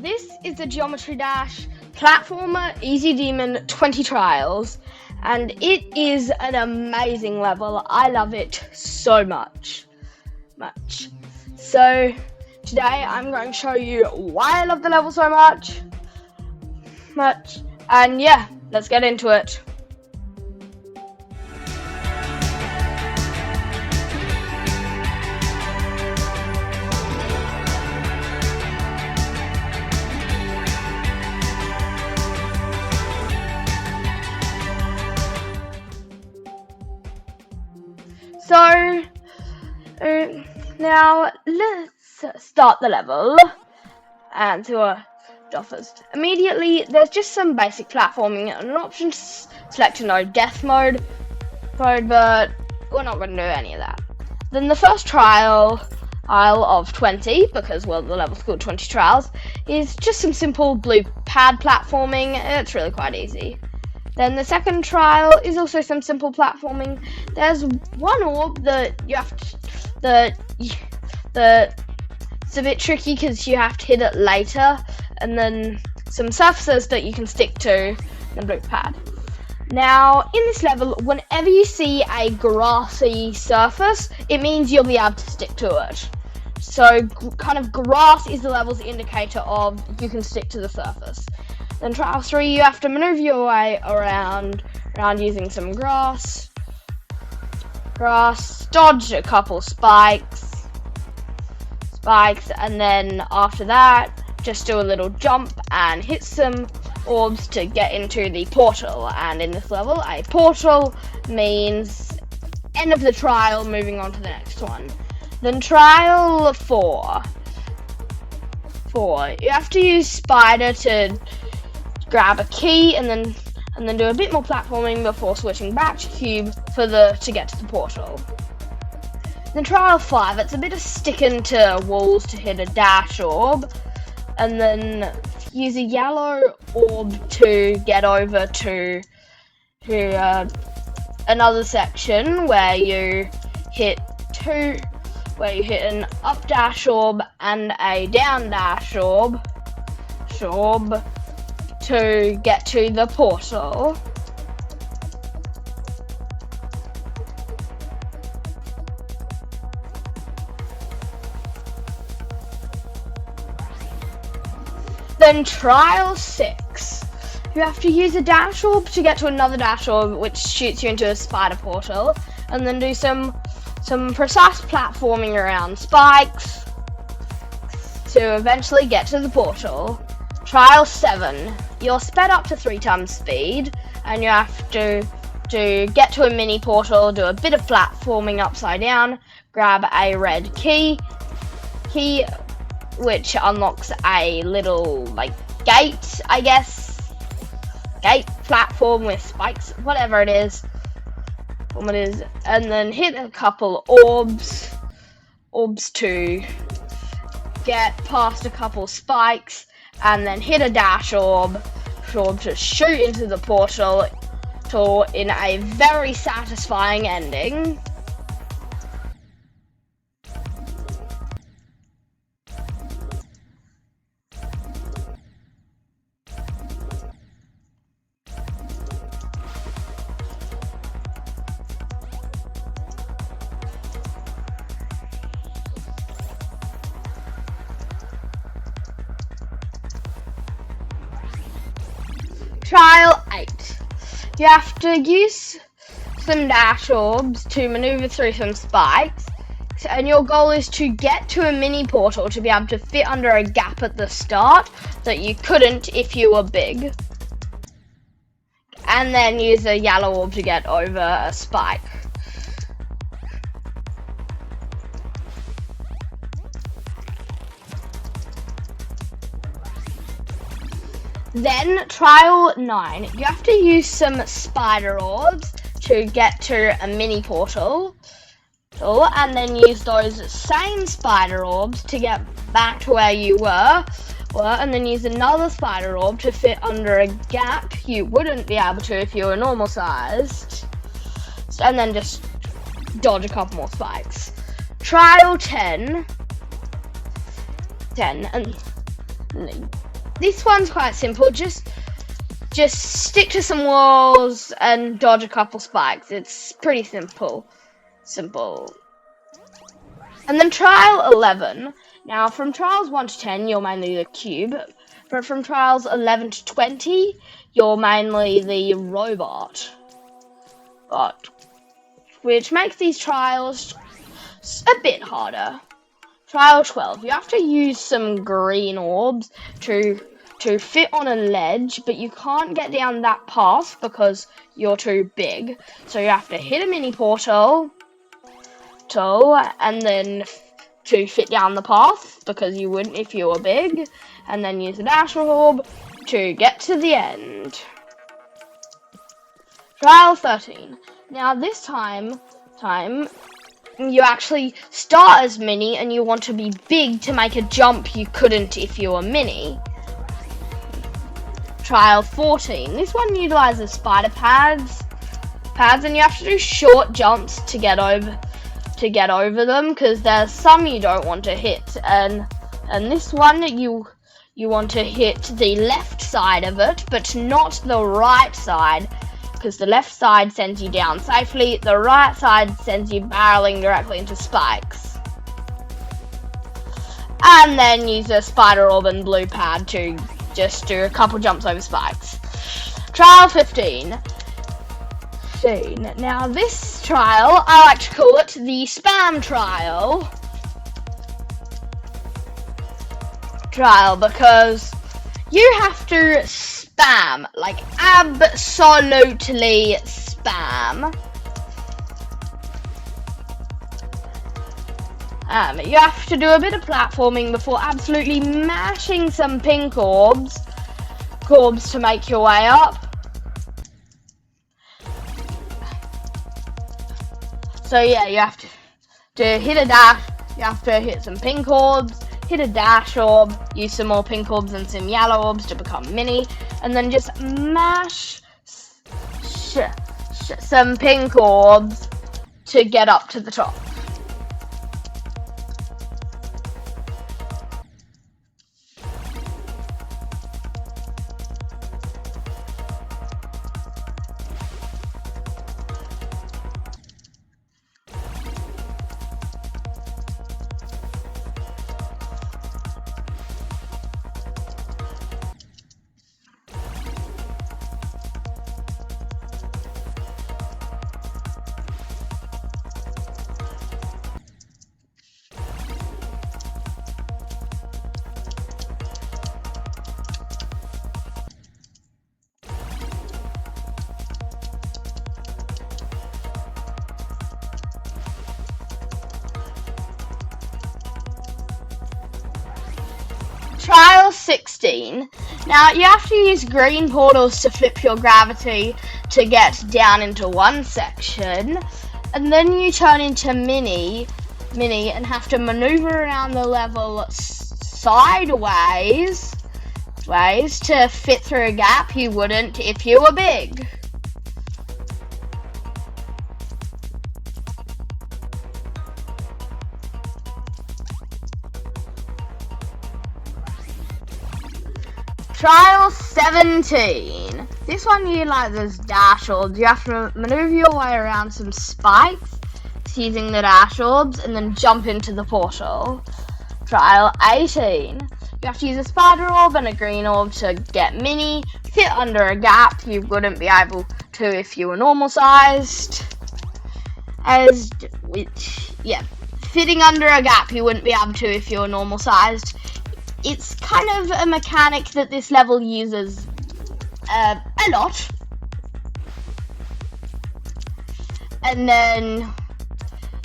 This is the Geometry Dash Platformer Easy Demon 20 Trials, and it is an amazing level. I love it so much. So today I'm going to show you why I love the level so much, and yeah, let's get into it. So now let's start the level, and to first, immediately there's just some basic platforming and an option to select no death mode, but we're not going to do any of that. Then the first trial of 20, because well the level's called 20 trials, is just some simple blue pad platforming. It's really quite easy. Then the second trial is also some simple platforming. There's one orb that you have to, it's a bit tricky because you have to hit it later, and then some surfaces that you can stick to the blue pad. Now, in this level, whenever you see a grassy surface, it means you'll be able to stick to it. So, kind of grass is the level's indicator of you can stick to the surface. Then trial 3, you have to maneuver your way around using some grass, dodge a couple spikes, and then after that, just do a little jump and hit some orbs to get into the portal. And in this level, a portal means end of the trial, moving on to the next one. Then trial 4, you have to use spider to grab a key and then do a bit more platforming before switching back to cube to get to the portal. Then trial 5, it's a bit of sticking to walls to hit a dash orb, and then use a yellow orb to get over to another section where you hit an up dash orb and a down dash orb to get to the portal. Then trial 6, you have to use a dash orb to get to another dash orb, which shoots you into a spider portal, and then do some precise platforming around spikes to eventually get to the portal. Trial 7, you're sped up to 3 times speed, and you have to get to a mini portal, do a bit of platforming upside down, grab a red key which unlocks a little gate, I guess, gate platform with spikes, whatever it is, and then hit a couple orbs to get past a couple spikes, and then hit a dash orb to shoot into the portal in a very satisfying ending. Trial 8, you have to use some dash orbs to maneuver through some spikes, and your goal is to get to a mini portal to be able to fit under a gap at the start that you couldn't if you were big, and then use a yellow orb to get over a spike. Then trial 9, you have to use some spider orbs to get to a mini portal, and then use those same spider orbs to get back to where you were, and then use another spider orb to fit under a gap you wouldn't be able to if you were normal sized, and then just dodge a couple more spikes. Trial 10, and This one's quite simple. Just stick to some walls and dodge a couple spikes. It's pretty simple. And then trial 11. Now, from trials 1 to 10, you're mainly the cube. But from trials 11 to 20, you're mainly the robot. Which makes these trials a bit harder. Trial 12. You have to use some green orbs to fit on a ledge, but you can't get down that path because you're too big. So you have to hit a mini portal, and then to fit down the path, because you wouldn't if you were big, and then use a dash orb to get to the end. Trial 13. Now this time you actually start as mini and you want to be big to make a jump you couldn't if you were mini. Trial 14. This one utilizes spider pads, and you have to do short jumps to get over them, because there's some you don't want to hit, and this one you want to hit the left side of it, but not the right side, because the left side sends you down safely, the right side sends you barreling directly into spikes. And then use a spider orb and blue pad to just do a couple jumps over spikes. Trial 15. Now this trial, I like to call it the spam trial. Because you have to spam, like absolutely spam. You have to do a bit of platforming before absolutely mashing some pink orbs to make your way up. So yeah, you have to hit a dash, you have to hit some pink orbs, hit a dash orb, use some more pink orbs and some yellow orbs to become mini, and then just mash some pink orbs to get up to the top. Trial 16. Now you have to use green portals to flip your gravity to get down into one section, and then you turn into mini and have to maneuver around the level sideways to fit through a gap you wouldn't if you were big. Trial 17. This one utilizes dash orbs. You have to maneuver your way around some spikes using the dash orbs and then jump into the portal. Trial 18. You have to use a spider orb and a green orb to get mini, fit under a gap you wouldn't be able to if you were normal sized. Fitting under a gap you wouldn't be able to if you were normal sized. It's kind of a mechanic that this level uses a lot. And then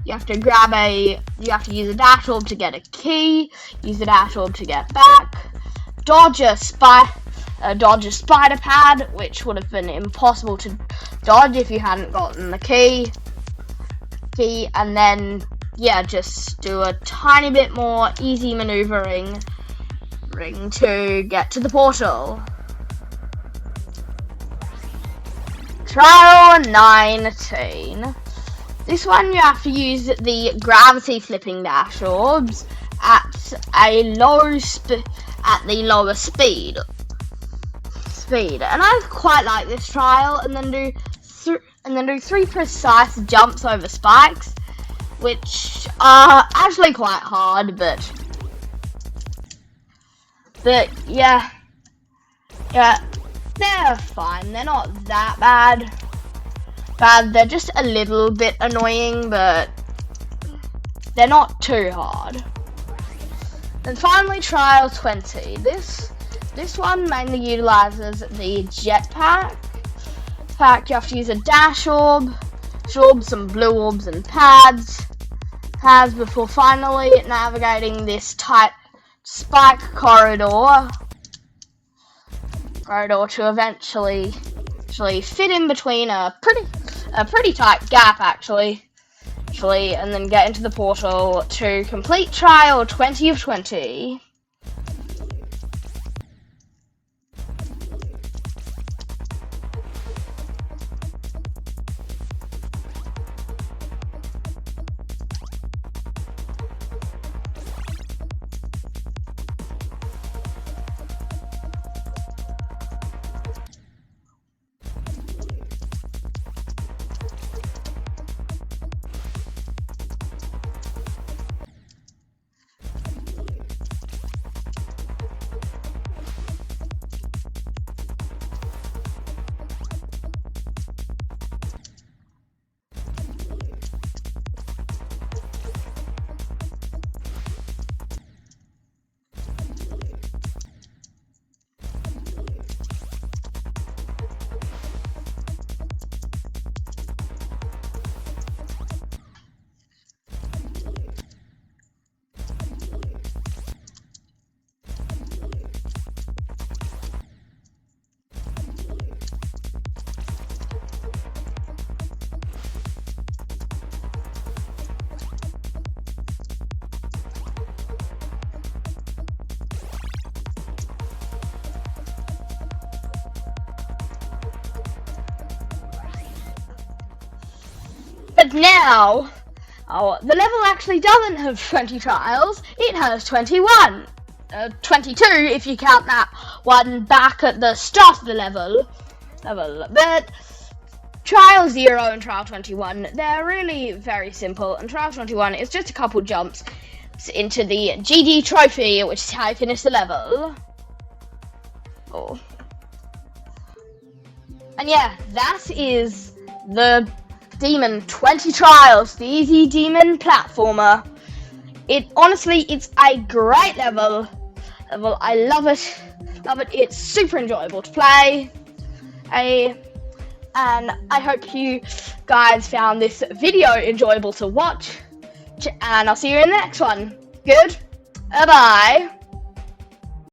you have to use a dash orb to get a key, use a dash orb to get back, dodge a spider pad, which would have been impossible to dodge if you hadn't gotten the key, and then just do a tiny bit more easy maneuvering to get to the portal. Trial 19. This one you have to use the gravity flipping dash orbs at a low at the lower speed. And I quite like this trial, and then do 3 precise jumps over spikes, which are actually quite hard, but yeah, they're fine. They're not that bad. They're just a little bit annoying, but they're not too hard. And finally, trial 20. This one mainly utilizes the jetpack. You have to use a dash orb, some blue orbs, and pads before finally navigating this tight spike corridor to eventually fit in between a pretty tight gap actually, and then get into the portal to complete trial 20 of 20. But now, the level actually doesn't have 20 trials, it has 21. 22 if you count that one back at the start of the level. But trial 0 and trial 21, they're really very simple, and trial 21 is just a couple jumps into the GD trophy, which is how I finish the level. And yeah, that is the Demon 20 Trials, the easy demon platformer. It's a great level. I love it. It's super enjoyable to play. And I hope you guys found this video enjoyable to watch. And I'll see you in the next one. Good. Bye-bye.